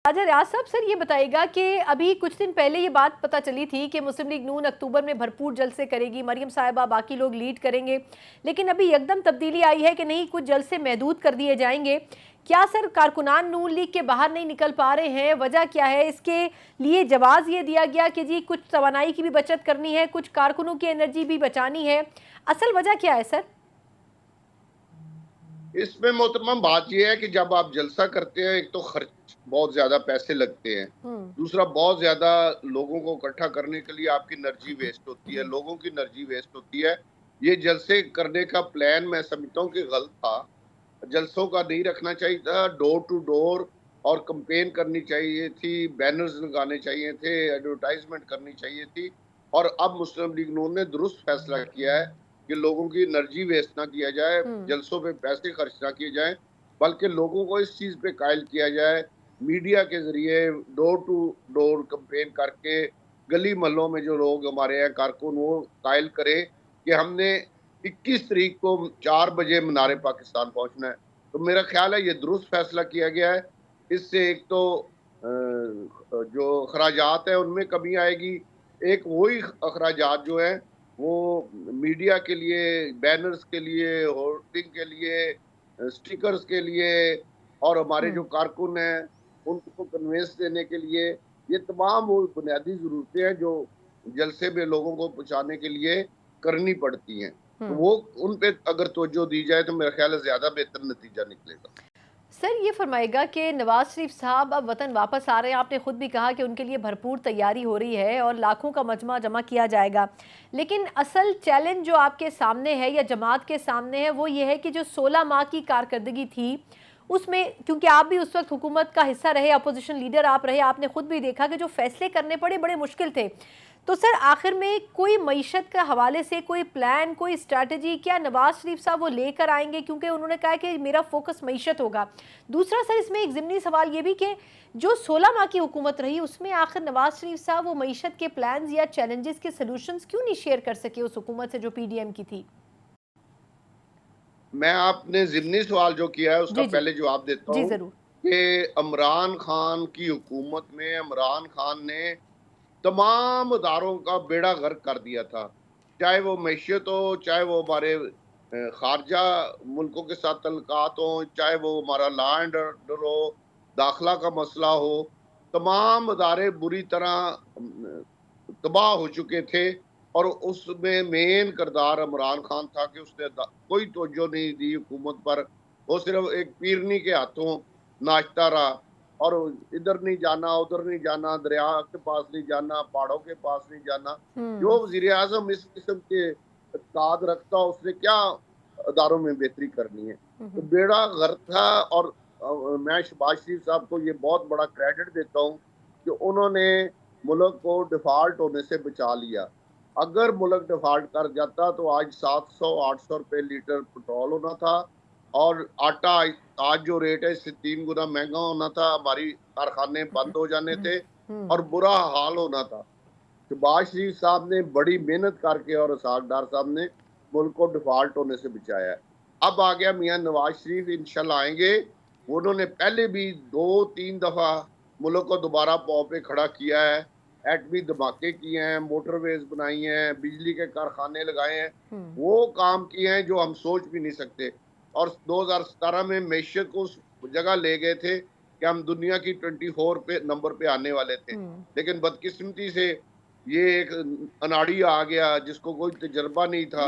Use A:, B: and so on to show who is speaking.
A: राजा रियाज साहब, सर ये बताइएगा कि अभी कुछ दिन पहले ये बात पता चली थी कि मुस्लिम लीग नून अक्टूबर में भरपूर जलसे करेगी, मरियम साहिबा बाकी लोग लीड करेंगे, लेकिन अभी एकदम तब्दीली आई है कि नहीं, कुछ जलसे महदूद कर दिए जाएंगे। क्या सर कारकुनान नून लीग के बाहर नहीं निकल पा रहे हैं? वजह क्या है? इसके लिए जवाब ये दिया गया कि जी कुछ तवानाई की भी बचत करनी है, कुछ कारकुनों की एनर्जी भी बचानी है। असल वजह क्या है सर?
B: इसमें मोहतरम बात यह है कि जब आप जलसा करते हैं, एक तो खर्च बहुत ज्यादा पैसे लगते हैं, दूसरा बहुत ज्यादा लोगों को इकट्ठा करने के लिए आपकी एनर्जी वेस्ट होती है, लोगों की एनर्जी वेस्ट होती है। ये जलसे करने का प्लान मैं समझता हूँ कि गलत था। जलसों का नहीं रखना चाहिए था, डोर टू डोर और कंपेन करनी चाहिए थी, बैनर्स लगाने चाहिए थे, एडवर्टाइजमेंट करनी चाहिए थी। और अब मुस्लिम लीग नून ने दुरुस्त फैसला किया है कि लोगों की एनर्जी वेस्ट ना किया जाए, जलसों पे पैसे खर्च ना किए जाए, बल्कि लोगों को इस चीज पे कायल किया जाए, मीडिया के जरिए डोर टू डोर कंपेन करके गली मोहल्लों में जो लोग हमारे यहाँ कारकुन वो कायल करें कि हमने 21 तारीख को 4 बजे मीनार पाकिस्तान पहुंचना है। तो मेरा ख्याल है ये दुरुस्त फैसला किया गया है। इससे एक तो जो अखराजात है उनमें कमी आएगी, एक वही अखराजात जो है वो मीडिया के लिए, बैनर्स के लिए, होर्डिंग के लिए, स्टिकर्स के लिए और हमारे जो कारकुन हैं उनको कन्वेंस देने के लिए, ये तमाम वो बुनियादी जरूरतें हैं जो जलसे में लोगों को पहुंचाने के लिए करनी पड़ती हैं। तो वो उन पे अगर तवज्जो दी जाए तो मेरा ख्याल है ज्यादा बेहतर नतीजा निकलेगा।
A: सर ये फरमाएगा कि नवाज शरीफ साहब अब वतन वापस आ रहे हैं, आपने खुद भी कहा कि उनके लिए भरपूर तैयारी हो रही है और लाखों का मजमा जमा किया जाएगा, लेकिन असल चैलेंज जो आपके सामने है या जमात के सामने है वो ये है कि जो 16 माह की कारकर्दगी थी उसमें, क्योंकि आप भी उस वक्त हुकूमत का हिस्सा रहे, अपोजिशन लीडर आप रहे, आपने खुद भी देखा कि जो फैसले करने पड़े बड़े मुश्किल थे। तो सर आखिर में कोई मईशत के हवाले से कोई प्लान, कोई स्ट्रैटेजी क्या नवाज शरीफ साहब वो लेकर आएंगे? क्योंकि उन्होंने कहा कि मेरा फोकस मईशत होगा। दूसरा सर इसमें एक ज़िमनी सवाल ये भी कि जो 16 माह की हुकूमत रही उसमें आखिर नवाज शरीफ साहब वो मईशत के प्लान या चैलेंजेस के सोल्यूशंस क्यों नहीं शेयर कर सके उस हुकूमत से जो पीडीएम की थी?
B: मैं आपने ज़िमनी सवाल जो किया है उसका
A: जी जी
B: पहले जवाब देता
A: जी
B: हूँ
A: जरूर।
B: कि इमरान खान की हुकूमत में इमरान खान ने तमाम इदारों का बेड़ा गर्क कर दिया था, चाहे वो मैशियत हो, चाहे वो हमारे खारजा मुल्कों के साथ तल्लुकात हो, चाहे वो हमारा लॉ एंड ऑर्डर हो, दाखिला का मसला हो, तमाम इदारे बुरी तरह तबाह हो चुके थे। और उसमें मेन किरदार इमरान खान था कि उसने कोई तवज्जो नहीं दी हुकूमत पर, वो सिर्फ एक पीरनी के हाथों नाचता रहा और इधर नहीं जाना, उधर नहीं जाना, दरिया के पास नहीं जाना, पहाड़ों के पास नहीं जाना। जो वज़ीर आज़म इस किस्म के काद रखता उसने क्या अदारों में बेहतरी करनी है। तो बेड़ा गर्क था। और मैं शहबाज शरीफ साहब को ये बहुत बड़ा क्रेडिट देता हूँ कि उन्होंने मुल्क को डिफॉल्ट होने से बचा लिया। अगर मुल्क डिफॉल्ट कर जाता तो आज 700-800 रुपए लीटर पेट्रोल होना था और आटा आज जो रेट है इससे 3 गुना महंगा होना था, हमारी कारखाने बंद हो जाने थे और बुरा हाल होना था। शहबाज शरीफ साहब ने बड़ी मेहनत करके और इसहाक डार साहब ने मुल्क को डिफॉल्ट होने से बचाया है। अब आ गया मियां नवाज शरीफ, इंशाल्लाह आएंगे। उन्होंने पहले भी 2-3 दफा मुल्क को दोबारा पांव पे खड़ा किया है, एटमी धमाके किए हैं, मोटरवेज बनाई हैं, बिजली के कारखाने लगाए हैं, वो काम किए हैं जो हम सोच भी नहीं सकते। और 2017 में मैशियत को उस जगह ले गए थे कि हम दुनिया की 24 पे नंबर पे आने वाले थे, लेकिन बदकिस्मती से ये एक अनाड़ी आ गया जिसको कोई तजर्बा नहीं था।